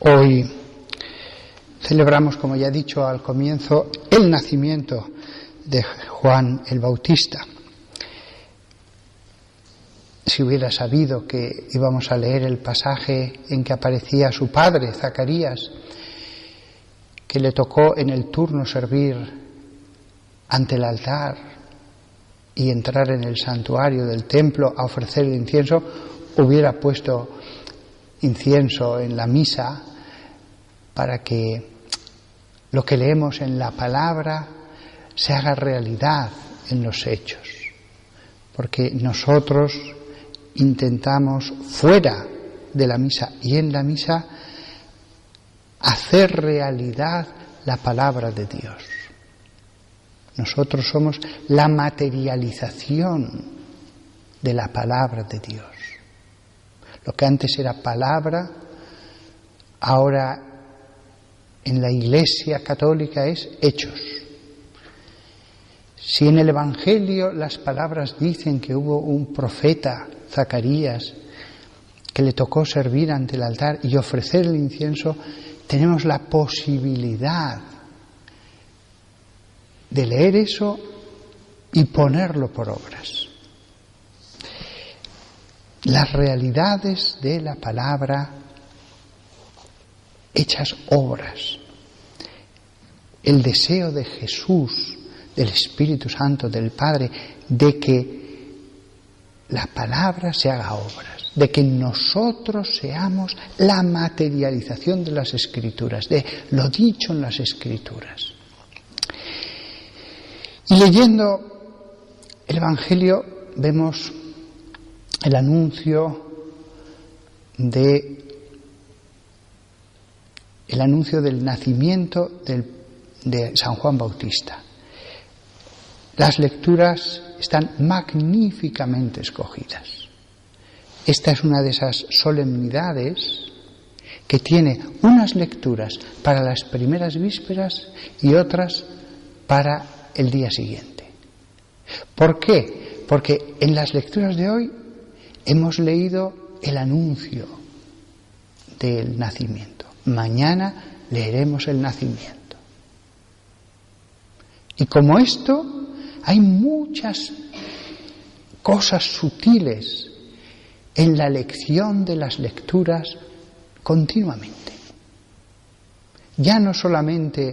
Hoy celebramos, como ya he dicho al comienzo, el nacimiento de Juan el Bautista. Si hubiera sabido que íbamos a leer el pasaje en que aparecía su padre, Zacarías, que le tocó en el turno servir ante el altar y entrar en el santuario del templo a ofrecer el incienso, hubiera puesto incienso en la misa para que lo que leemos en la palabra se haga realidad en los hechos. Porque nosotros intentamos fuera de la misa y en la misa hacer realidad la palabra de Dios. Nosotros somos la materialización de la palabra de Dios. Lo que antes era palabra, ahora en la Iglesia católica es hechos. Si en el Evangelio las palabras dicen que hubo un profeta, Zacarías, que le tocó servir ante el altar y ofrecer el incienso, tenemos la posibilidad de leer eso y ponerlo por obras. Las realidades de la palabra hechas obras. El deseo de Jesús, del Espíritu Santo, del Padre, de que la palabra se haga obras, de que nosotros seamos la materialización de las Escrituras, de lo dicho en las Escrituras. Y leyendo el Evangelio vemos el anuncio del nacimiento de San Juan Bautista. Las lecturas están magníficamente escogidas. Esta es una de esas solemnidades que tiene unas lecturas para las primeras vísperas y otras para el día siguiente. ¿Por qué? Porque en las lecturas de hoy hemos leído el anuncio del nacimiento. Mañana leeremos el nacimiento. Y como esto, hay muchas cosas sutiles en la lección de las lecturas continuamente. Ya no solamente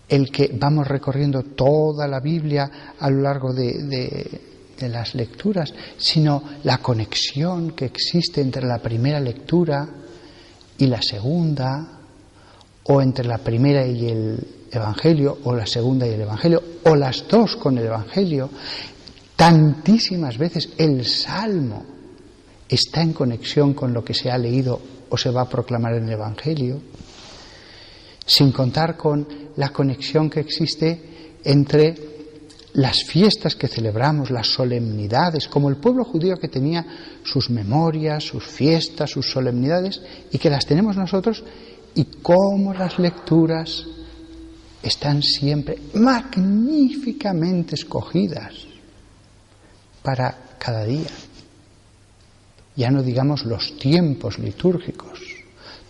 el que vamos recorriendo toda la Biblia a lo largo de las lecturas, sino la conexión que existe entre la primera lectura y la segunda, o entre la primera y el Evangelio, o la segunda y el Evangelio, o las dos con el Evangelio. Tantísimas veces el Salmo está en conexión con lo que se ha leído o se va a proclamar en el Evangelio, sin contar con la conexión que existe entre las fiestas que celebramos, las solemnidades, como el pueblo judío que tenía sus memorias, sus fiestas, sus solemnidades, y que las tenemos nosotros, y cómo las lecturas están siempre magníficamente escogidas para cada día. Ya no digamos los tiempos litúrgicos.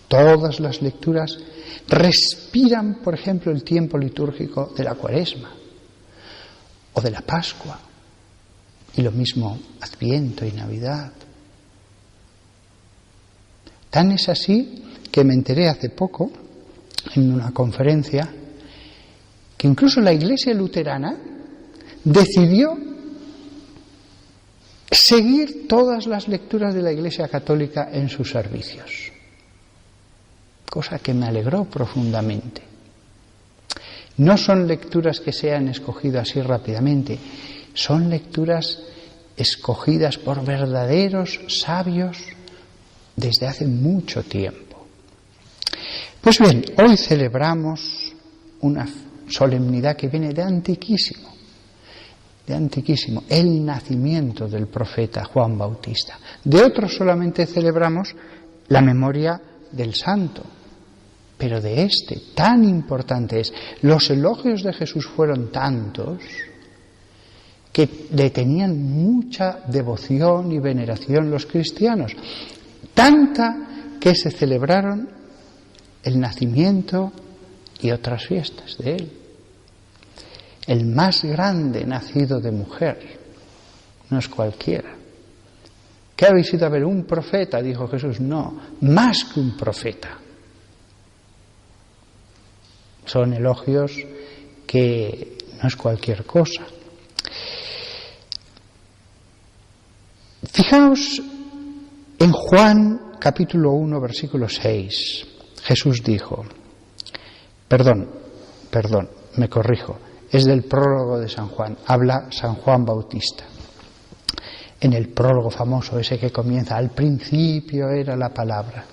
Todas las lecturas respiran, por ejemplo, el tiempo litúrgico de la Cuaresma o de la Pascua, y lo mismo Adviento y Navidad. Tan es así que me enteré hace poco, en una conferencia, que incluso la Iglesia luterana decidió seguir todas las lecturas de la Iglesia católica en sus servicios, cosa que me alegró profundamente. No son lecturas que se han escogido así rápidamente, son lecturas escogidas por verdaderos sabios desde hace mucho tiempo. Pues bien, hoy celebramos una solemnidad que viene de antiquísimo, el nacimiento del profeta Juan Bautista. De otros solamente celebramos la memoria del santo, pero de este tan importante es. Los elogios de Jesús fueron tantos que le tenían mucha devoción y veneración los cristianos, tanta que se celebraron el nacimiento y otras fiestas de él. El más grande nacido de mujer, no es cualquiera. ¿Qué habéis ido a ver? ¿Un profeta? Dijo Jesús. No, más que un profeta. Son elogios que no es cualquier cosa. Fijaos en Juan capítulo 1, versículo 6. Jesús dijo, perdón, me corrijo, es del prólogo de San Juan, habla San Juan Bautista. En el prólogo famoso, ese que comienza, al principio era la palabra,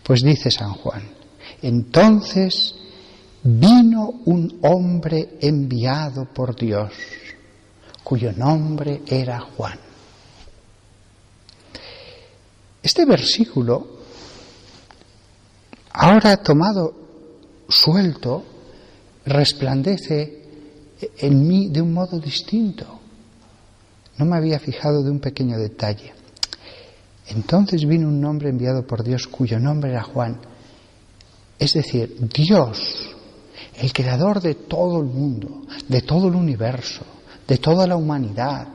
pues dice San Juan, entonces vino un hombre enviado por Dios, cuyo nombre era Juan. Este versículo, ahora tomado suelto, resplandece en mí de un modo distinto. No me había fijado de un pequeño detalle. Entonces vino un hombre enviado por Dios cuyo nombre era Juan. Es decir, Dios, el creador de todo el mundo, de todo el universo, de toda la humanidad,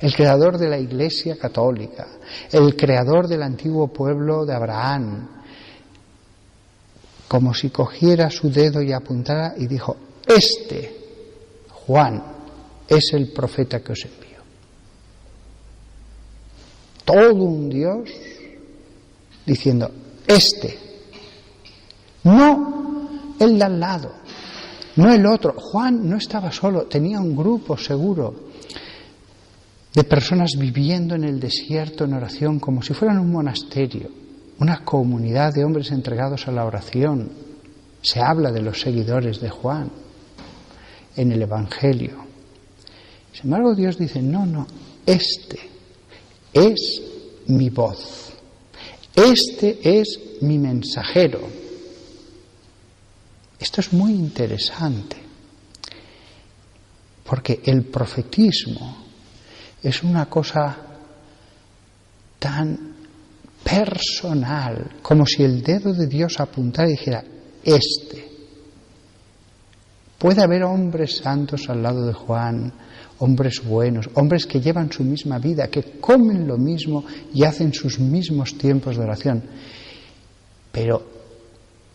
el creador de la Iglesia católica, el creador del antiguo pueblo de Abraham, como si cogiera su dedo y apuntara y dijo, Juan, es el profeta que os envío. Todo un Dios diciendo, no el de al lado, no el otro. Juan no estaba solo, tenía un grupo seguro de personas viviendo en el desierto en oración como si fueran un monasterio, una comunidad de hombres entregados a la oración. Se habla de los seguidores de Juan en el Evangelio. Sin embargo, Dios dice, no, es mi voz, es mi mensajero. Esto es muy interesante, porque el profetismo es una cosa tan personal, como si el dedo de Dios apuntara y dijera, Puede haber hombres santos al lado de Juan, hombres buenos, hombres que llevan su misma vida, que comen lo mismo y hacen sus mismos tiempos de oración. Pero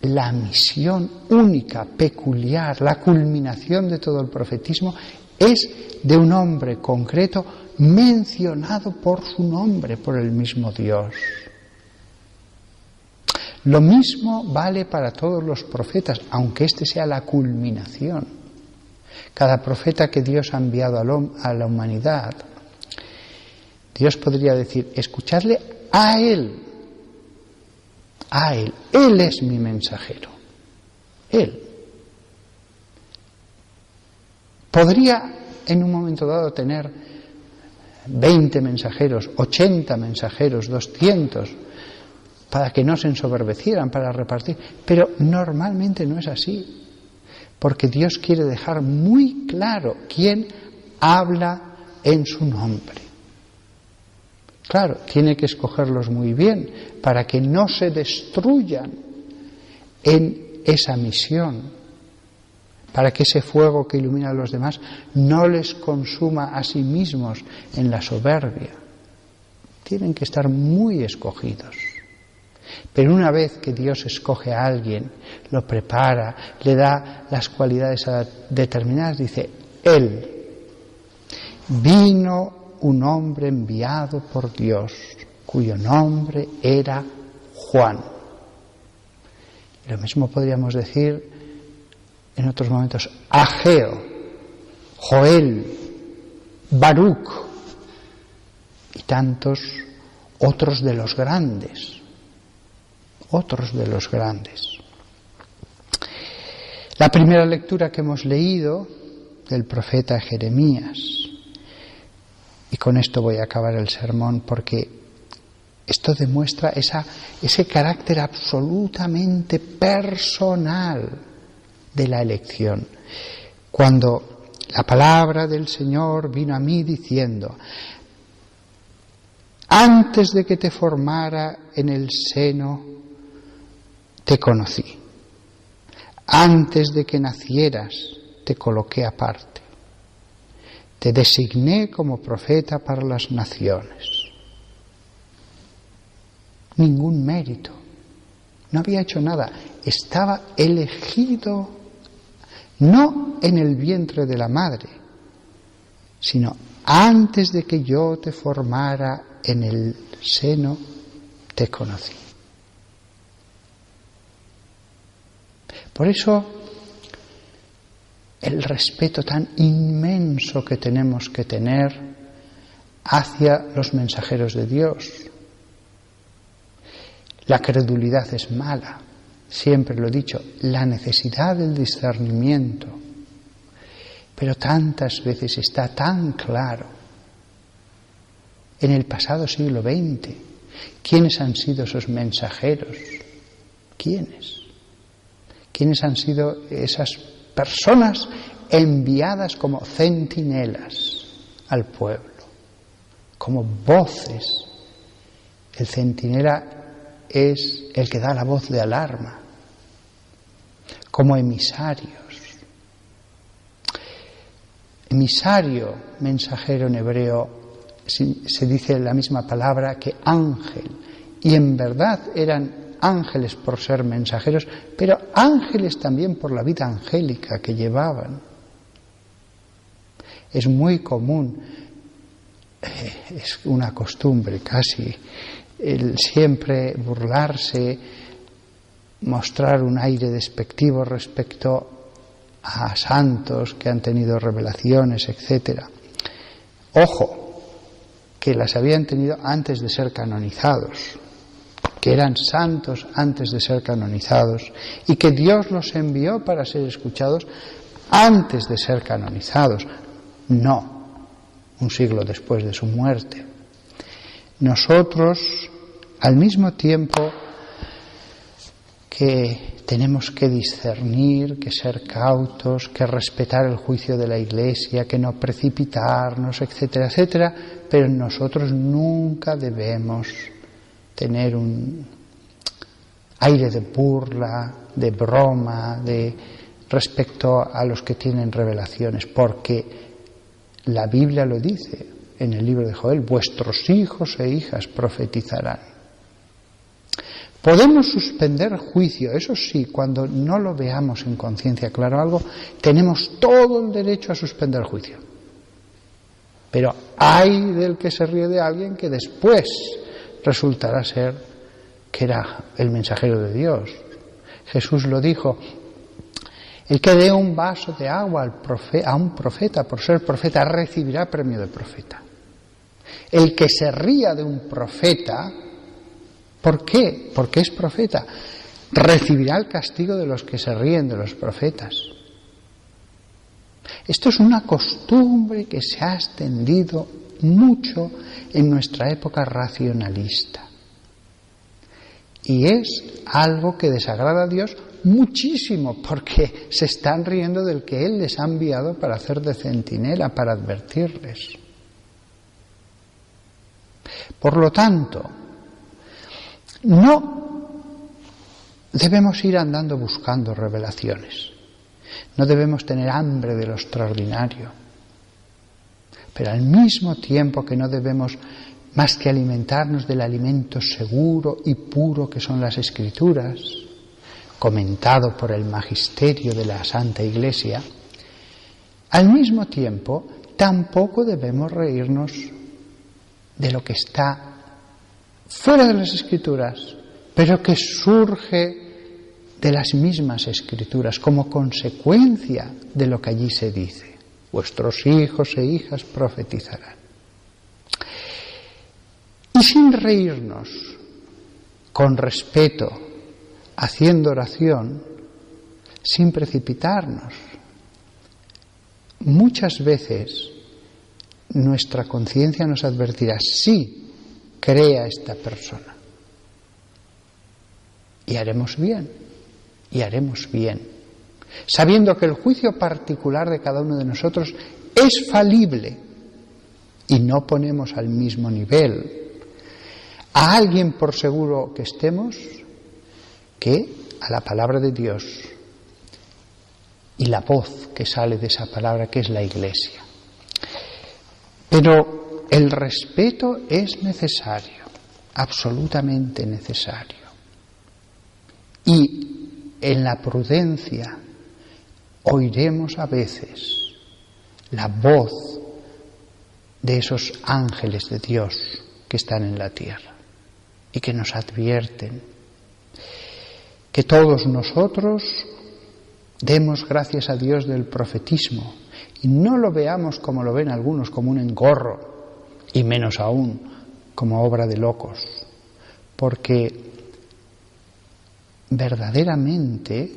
la misión única, peculiar, la culminación de todo el profetismo es de un hombre concreto mencionado por su nombre, por el mismo Dios. Lo mismo vale para todos los profetas, aunque este sea la culminación. Cada profeta que Dios ha enviado a la humanidad, Dios podría decir, escuchadle a Él. Él es mi mensajero. Él. Podría en un momento dado tener 20 mensajeros, 80 mensajeros, 200, para que no se ensoberbecieran, para repartir. Pero normalmente no es así, porque Dios quiere dejar muy claro quién habla en su nombre. Claro, tiene que escogerlos muy bien para que no se destruyan en esa misión, para que ese fuego que ilumina a los demás no les consuma a sí mismos en la soberbia. Tienen que estar muy escogidos. Pero una vez que Dios escoge a alguien, lo prepara, le da las cualidades determinadas, dice, Él, vino un hombre enviado por Dios, cuyo nombre era Juan. Lo mismo podríamos decir en otros momentos, Ageo, Joel, Baruch y tantos otros de los grandes. La primera lectura que hemos leído del profeta Jeremías, y con esto voy a acabar el sermón porque esto demuestra ese carácter absolutamente personal de la elección. Cuando la palabra del Señor vino a mí diciendo, antes de que te formara en el seno, te conocí. Antes de que nacieras, te coloqué aparte. Te designé como profeta para las naciones. Ningún mérito. No había hecho nada. Estaba elegido no en el vientre de la madre, sino antes de que yo te formara en el seno, te conocí. Por eso, el respeto tan inmenso que tenemos que tener hacia los mensajeros de Dios. La credulidad es mala, siempre lo he dicho, la necesidad del discernimiento, pero tantas veces está tan claro. En el pasado siglo XX, ¿quiénes han sido esos mensajeros? ¿Quiénes? ¿Quiénes han sido esas personas enviadas como centinelas al pueblo, como voces? El centinela es el que da la voz de alarma, como emisarios. Emisario, mensajero en hebreo, se dice la misma palabra que ángel, y en verdad eran ángeles por ser mensajeros, pero ángeles también por la vida angélica que llevaban. Es muy común, es una costumbre casi, el siempre burlarse, mostrar un aire despectivo respecto a santos que han tenido revelaciones, etc. Ojo, que las habían tenido antes de ser canonizados, que eran santos antes de ser canonizados y que Dios los envió para ser escuchados antes de ser canonizados, no un siglo después de su muerte. Nosotros, al mismo tiempo que tenemos que discernir, que ser cautos, que respetar el juicio de la Iglesia, que no precipitarnos, etcétera, etcétera, pero nosotros nunca debemos tener un aire de burla, de broma, respecto a los que tienen revelaciones, porque la Biblia lo dice en el libro de Joel: vuestros hijos e hijas profetizarán. Podemos suspender juicio, eso sí, cuando no lo veamos en conciencia claro algo, tenemos todo el derecho a suspender juicio. Pero hay del que se ríe de alguien que después resultará ser que era el mensajero de Dios. Jesús lo dijo: el que dé un vaso de agua a un profeta por ser profeta recibirá premio de profeta. El que se ría de un profeta, ¿por qué? Porque es profeta, recibirá el castigo de los que se ríen de los profetas. Esto es una costumbre que se ha extendido mucho en nuestra época racionalista. Y es algo que desagrada a Dios muchísimo, porque se están riendo del que Él les ha enviado para hacer de centinela, para advertirles. Por lo tanto, no debemos ir andando buscando revelaciones. No debemos tener hambre de lo extraordinario. Pero al mismo tiempo que no debemos más que alimentarnos del alimento seguro y puro que son las Escrituras, comentado por el magisterio de la Santa Iglesia, al mismo tiempo tampoco debemos reírnos de lo que está fuera de las Escrituras, pero que surge de las mismas Escrituras como consecuencia de lo que allí se dice: vuestros hijos e hijas profetizarán. Y sin reírnos, con respeto, haciendo oración, sin precipitarnos, muchas veces nuestra conciencia nos advertirá: sí, crea esta persona. Y haremos bien, sabiendo que el juicio particular de cada uno de nosotros es falible y no ponemos al mismo nivel a alguien, por seguro que estemos, que a la palabra de Dios y la voz que sale de esa palabra, que es la Iglesia. Pero el respeto es necesario, absolutamente necesario. Y en la prudencia oiremos a veces la voz de esos ángeles de Dios que están en la tierra y que nos advierten. Que todos nosotros demos gracias a Dios del profetismo y no lo veamos como lo ven algunos, como un engorro, y menos aún como obra de locos, porque verdaderamente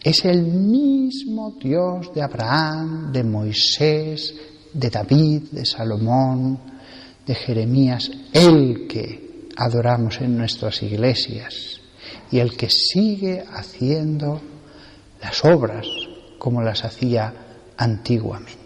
es el mismo Dios de Abraham, de Moisés, de David, de Salomón, de Jeremías, el que adoramos en nuestras iglesias y el que sigue haciendo las obras como las hacía antiguamente.